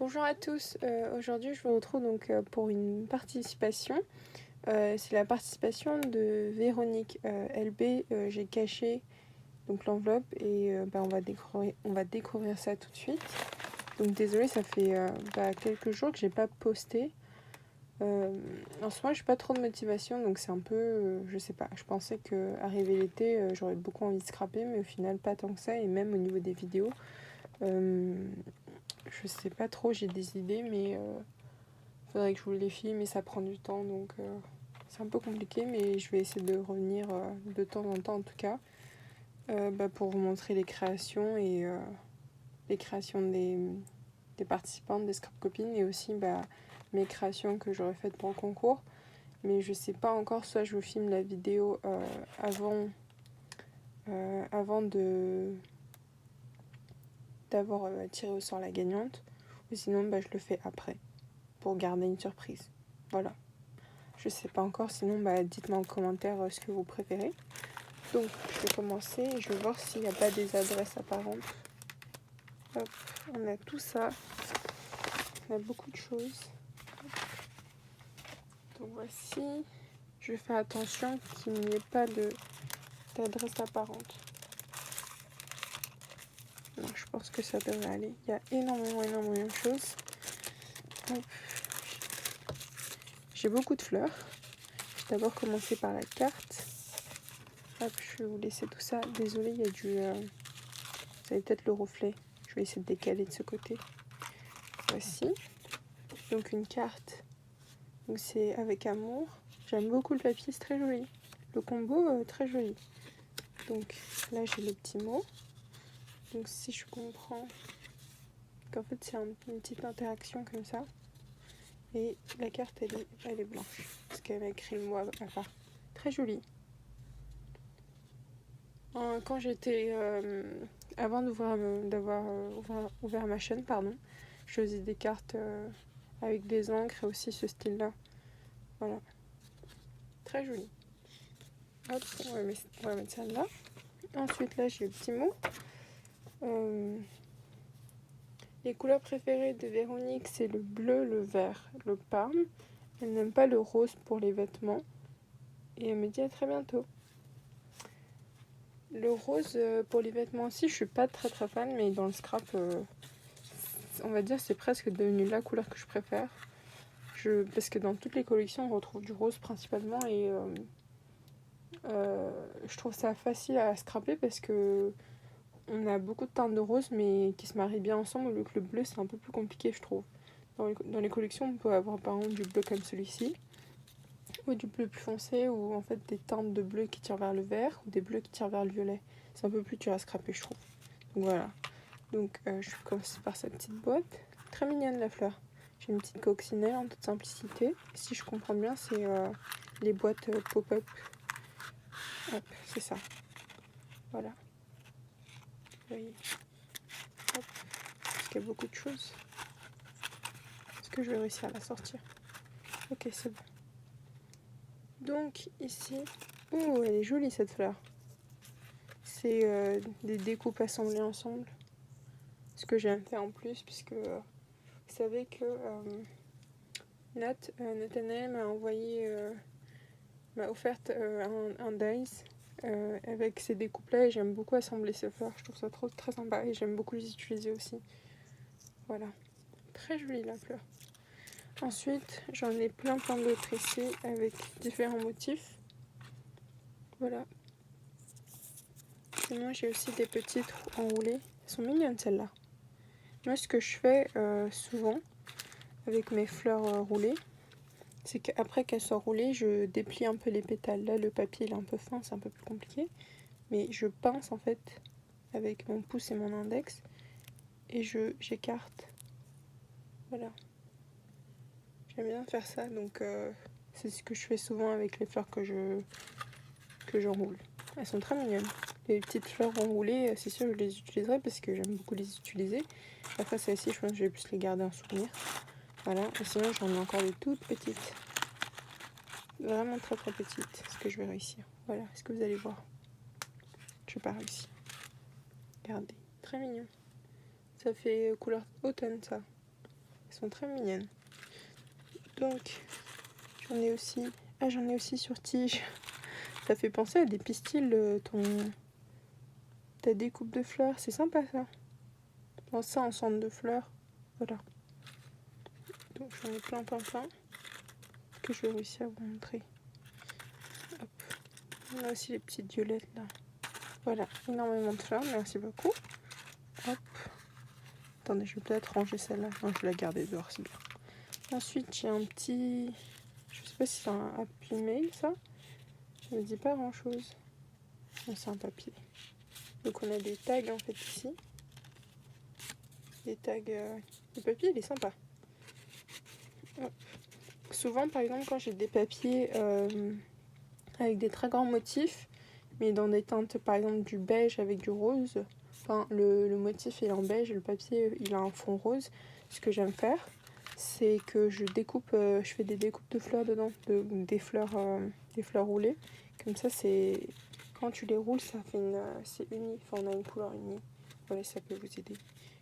Bonjour à tous, aujourd'hui je vous retrouve donc pour une participation. C'est la participation de Véronique LB. J'ai caché donc l'enveloppe et on va découvrir ça tout de suite. Donc désolée, ça fait quelques jours que j'ai pas posté. En ce moment j'ai pas trop de motivation, donc c'est un peu, je sais pas, je pensais que arrivé l'été j'aurais beaucoup envie de scraper, mais au final pas tant que ça. Et même au niveau des vidéos, je sais pas trop, j'ai des idées, mais faudrait que je vous les filme et ça prend du temps, donc c'est un peu compliqué, mais je vais essayer de revenir de temps en temps en tout cas, pour vous montrer les créations et les créations des participantes, des scrap copines, et aussi mes créations que j'aurais faites pour le concours. Mais je sais pas encore, soit je vous filme la vidéo avant d'avoir tiré au sort la gagnante, ou sinon je le fais après pour garder une surprise. Voilà. Je sais pas encore, sinon dites-moi en commentaire ce que vous préférez. Donc je vais commencer et je vais voir s'il n'y a pas des adresses apparentes. Hop, on a tout ça. On a beaucoup de choses. Hop. Donc voici. Je vais faire attention qu'il n'y ait pas d'adresse apparente. Non, je pense que ça devrait aller. Il y a énormément de choses. Hop. J'ai beaucoup de fleurs. Je vais d'abord commencer par la carte. Hop, je vais vous laisser tout ça. Désolée, il y a du... Vous avez peut-être le reflet. Je vais essayer de décaler de ce côté. Voici. Donc une carte. Donc c'est avec amour. J'aime beaucoup le papier, c'est très joli. Le combo, très joli. Donc là, j'ai le petit mot. Donc si je comprends qu'en fait, c'est une petite interaction comme ça. Et la carte, elle est blanche. Parce qu'elle a écrit le mot à part. Très joli. Quand j'étais... avant d'avoir ouvert ma chaîne, je faisais des cartes avec des encres et aussi ce style-là. Voilà. Très joli. Hop, on va mettre ça là. Ensuite, là, j'ai le petit mot. Les couleurs préférées de Véronique, c'est le bleu, le vert, le parme. Elle n'aime pas le rose pour les vêtements. Et elle me dit à très bientôt. Le rose pour les vêtements aussi, je suis pas très fan, mais dans le scrap, on va dire c'est presque devenu la couleur que je préfère. Parce que dans toutes les collections, on retrouve du rose principalement, et je trouve ça facile à scraper parce que on a beaucoup de teintes de rose mais qui se marient bien ensemble, au lieu que le bleu c'est un peu plus compliqué, je trouve. Dans les collections, on peut avoir par exemple du bleu comme celui-ci, ou du bleu plus foncé, ou en fait des teintes de bleu qui tirent vers le vert, ou des bleus qui tirent vers le violet. C'est un peu plus dur à scraper, je trouve. Donc voilà. Donc je vais commencer par cette petite boîte. Très mignonne la fleur. J'ai une petite coccinelle en toute simplicité. Si je comprends bien, c'est les boîtes pop-up. Hop, c'est ça. Voilà. Vous voyez. Hop. Parce qu'il y a beaucoup de choses. Est-ce que je vais réussir à la sortir? Ok, c'est bon. Donc ici... Oh, elle est jolie cette fleur. C'est des découpes assemblées ensemble. Ce que j'aime faire en plus, puisque vous savez que Nathanaël m'a offert un dies avec ces découpes-là, et j'aime beaucoup assembler ces fleurs. Je trouve ça très sympa, et j'aime beaucoup les utiliser aussi. Voilà. Très jolie la fleur. Ensuite, j'en ai plein d'autres ici avec différents motifs. Voilà. Sinon, j'ai aussi des petites enroulées. Elles sont mignonnes celles-là. Moi, ce que je fais souvent avec mes fleurs roulées, c'est qu'après qu'elles soient roulées, je déplie un peu les pétales. Là, le papier il est un peu fin, c'est un peu plus compliqué. Mais je pince en fait avec mon pouce et mon index et j'écarte. Voilà. J'aime bien faire ça, donc c'est ce que je fais souvent avec les fleurs que j'enroule. Elles sont très mignonnes. Les petites fleurs enroulées, c'est sûr que je les utiliserai parce que j'aime beaucoup les utiliser. Après celles-ci, je pense que je vais plus les garder en souvenir. Voilà, et sinon j'en ai encore des toutes petites. Vraiment très petites. Est-ce que je vais réussir? Voilà, est-ce que vous allez voir? Je n'ai pas réussi. Regardez, très mignon. Ça fait couleur automne ça. sont très mignonnes. Donc, j'en ai aussi sur tige. Ça fait penser à des pistils, ta découpe de fleurs. C'est sympa ça. Bon, ça en centre de fleurs. Voilà. Donc j'en ai plein que je vais réussir à vous montrer. Hop. On a aussi les petites violettes là. Voilà, énormément de fleurs, merci beaucoup. Hop. Attendez, je vais peut-être ranger celle-là. Non, je vais la garder dehors, c'est bien. Ensuite, j'ai un petit... Je sais pas si c'est un Happy Mail, ça. Ça ne me dit pas grand-chose. Non, c'est un papier. Donc on a des tags en fait ici. Des tags... Le papier, il est sympa. Hop. Souvent, par exemple, quand j'ai des papiers avec des très grands motifs, mais dans des teintes, par exemple, du beige avec du rose, enfin, le motif il est en beige et le papier il a un fond rose, ce que j'aime faire, c'est que je fais des découpes de fleurs dedans, des fleurs roulées. Comme ça, quand tu les roules, c'est uni, enfin, on a une couleur unie. Voilà, ça peut vous aider.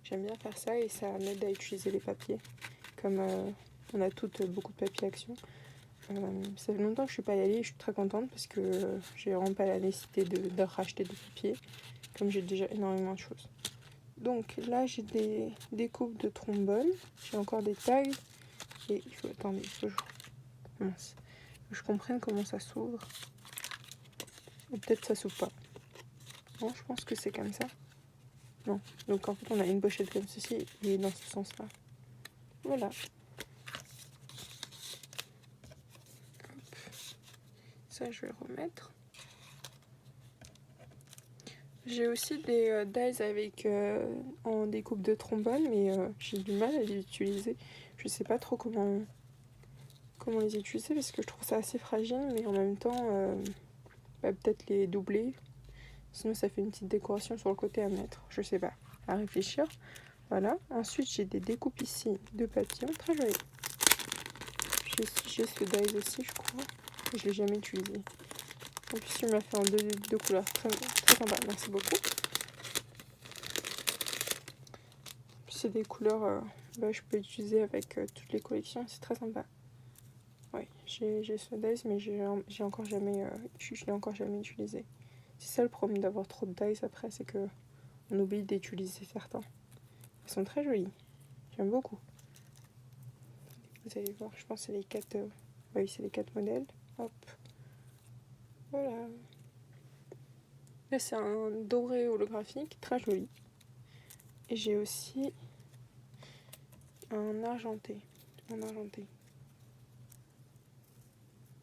J'aime bien faire ça et ça m'aide à utiliser les papiers. Comme on a toutes beaucoup de papier action. Ça fait longtemps que je suis pas y allée et je suis très contente parce que j'ai vraiment pas la nécessité de racheter des papiers comme j'ai déjà énormément de choses. Donc là j'ai des découpes de trombone, j'ai encore des tags et il faut que je comprenne comment ça s'ouvre. Ou peut-être ça s'ouvre pas. Non, je pense que c'est comme ça. Non, donc en fait on a une pochette comme ceci et dans ce sens là. Voilà. Ça je vais remettre. J'ai aussi des dies avec en découpe de trombone, mais j'ai du mal à les utiliser. Je sais pas trop comment les utiliser parce que je trouve ça assez fragile, mais en même temps, peut-être les doubler. Sinon, ça fait une petite décoration sur le côté à mettre. Je sais pas, à réfléchir. Voilà. Ensuite, j'ai des découpes ici de papillons, très jolies. J'ai ce dies aussi, je crois. Je l'ai jamais utilisé. En plus, tu m'as fait en deux couleurs. Très, très sympa, merci beaucoup. C'est des couleurs je peux utiliser avec toutes les collections, c'est très sympa. Ouais, j'ai ce dies, mais je l'ai encore jamais utilisé. C'est ça le problème d'avoir trop de dies après, c'est que on oublie d'utiliser certains. Ils sont très jolis, j'aime beaucoup. Vous allez voir, je pense que c'est les 4 oui, c'est les 4 modèles. Hop. Voilà. Là, c'est un doré holographique, très joli. Et j'ai aussi un argenté.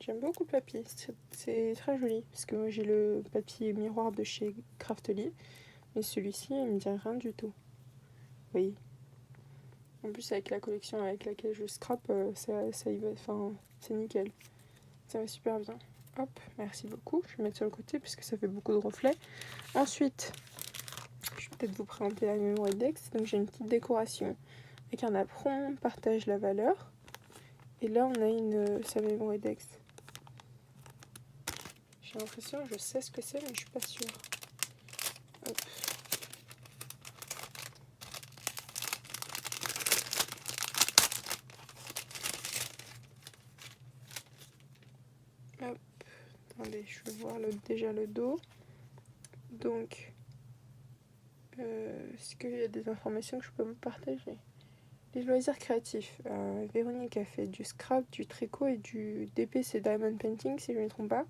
J'aime beaucoup le papier, c'est très joli. Parce que moi j'ai le papier miroir de chez Craftly. Mais celui-ci, il me dit rien du tout. Oui. En plus, avec la collection avec laquelle je scrape, ça y va. Enfin, c'est nickel. Ça va super bien. Hop, merci beaucoup. Je vais mettre sur le côté parce que ça fait beaucoup de reflets. Ensuite, je vais peut-être vous présenter la mémoire index. Donc j'ai une petite décoration avec un apron, partage la valeur. Et là, on a sa mémoire index. J'ai l'impression, je sais ce que c'est, mais je suis pas sûre. Hop. Hop. Attendez, je vais voir déjà le dos. Donc, est-ce qu'il y a des informations que je peux vous partager? Les loisirs créatifs. Véronique a fait du scrap, du tricot et du DP, Diamond Painting, si je ne me trompe pas.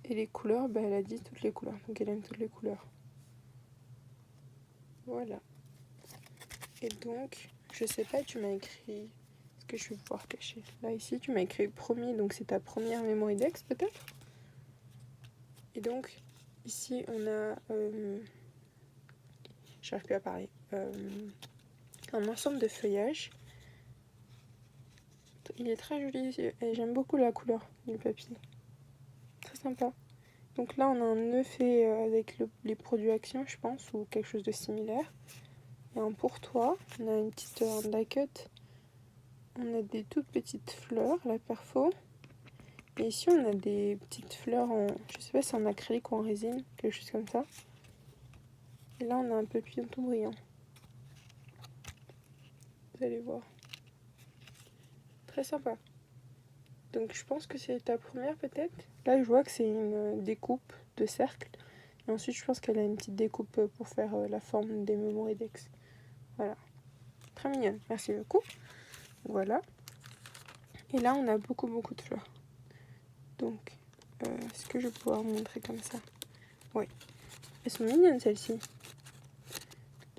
Et les couleurs, elle a dit toutes les couleurs. Donc, elle aime toutes les couleurs. Voilà. Et donc, je sais pas, tu m'as écrit... Est-ce que je vais pouvoir cacher? Là, ici, tu m'as écrit premier, donc c'est ta première mémoire index, peut-être? Et donc, ici, on a... j'arrive plus à parler. Un ensemble de feuillages. Il est très joli et j'aime beaucoup la couleur du papier. Très sympa. Donc là, on a un nœud fait avec les produits Action, je pense, ou quelque chose de similaire. Et un pour toi. On a une petite die cut. On a des toutes petites fleurs, la perfo. Et ici, on a des petites fleurs en... Je sais pas si c'est en acrylique ou en résine, quelque chose comme ça. Et là, on a un papillon tout brillant. Vous allez voir. très sympa. Donc je pense que c'est ta première peut-être. Là je vois que c'est une découpe de cercle. Et ensuite je pense qu'elle a une petite découpe pour faire la forme des mémoridex. Voilà. Très mignonne, merci beaucoup. Voilà. Et là on a beaucoup de fleurs. Donc est-ce que je vais pouvoir vous montrer comme ça? Oui. Elles sont mignonnes celles-ci.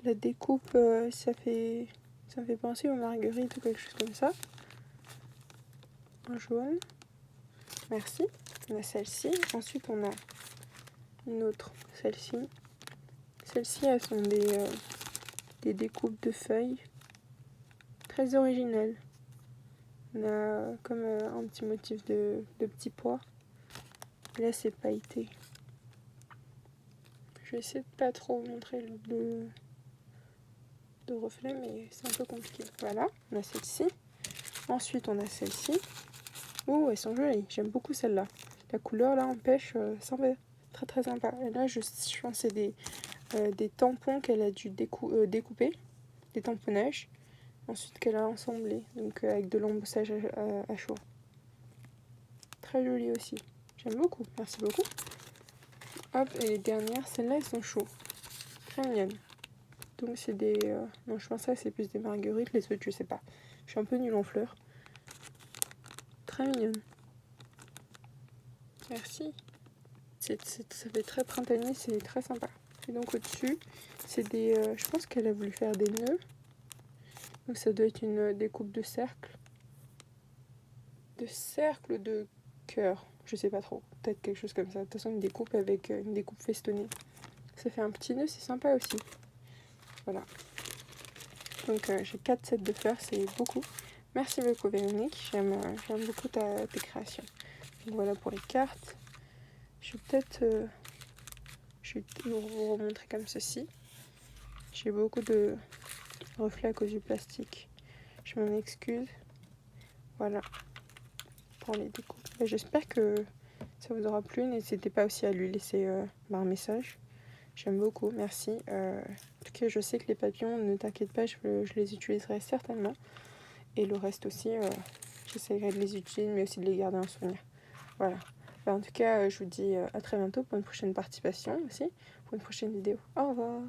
La découpe ça me fait penser aux marguerites ou quelque chose comme ça. En jaune. Merci. On a celle-ci. Ensuite, on a une autre. Celle-ci. Celles-ci, elles sont des découpes de feuilles. Très originales. On a comme un petit motif de petits pois. Et là, c'est pailleté. Je vais essayer de pas trop montrer de reflet, mais c'est un peu compliqué. Voilà, on a celle-ci. Ensuite, on a celle-ci. Oh, elles sont jolies. J'aime beaucoup celle-là. La couleur, là, en pêche, sympa. Très très sympa. Et là, je pense que c'est des tampons qu'elle a dû découper. Des tamponnages. Ensuite, qu'elle a assemblé. Donc, avec de l'embossage à chaud. Très joli aussi. J'aime beaucoup. Merci beaucoup. Hop, et les dernières, celles-là, elles sont chaudes. Très mignonnes. Donc, c'est des... non, je pense que c'est plus des marguerites. Les autres, je sais pas. Je suis un peu nulle en fleurs. Très mignonne. Merci. Ça fait très printanier, c'est très sympa. Et donc au-dessus, c'est des... je pense qu'elle a voulu faire des nœuds. Donc ça doit être une découpe de cercle. De cercle ou de cœur. Je sais pas trop. Peut-être quelque chose comme ça. De toute façon, une découpe avec une découpe festonnée. Ça fait un petit nœud, c'est sympa aussi. Voilà. Donc j'ai 4 sets de fleurs, c'est beaucoup. Merci beaucoup Véronique. J'aime beaucoup tes créations. Donc voilà pour les cartes. Je vais peut-être... je vais vous remontrer comme ceci. J'ai beaucoup de reflets à cause du plastique. Je m'en excuse. Voilà. Pour les découpes. J'espère que ça vous aura plu. N'hésitez pas aussi à lui laisser un message. J'aime beaucoup. Merci. En tout cas, je sais que les papillons, ne t'inquiète pas, je les utiliserai certainement. Et le reste aussi, j'essaierai de les utiliser, mais aussi de les garder en souvenir. Voilà. En tout cas, je vous dis à très bientôt pour une prochaine participation aussi, pour une prochaine vidéo. Au revoir.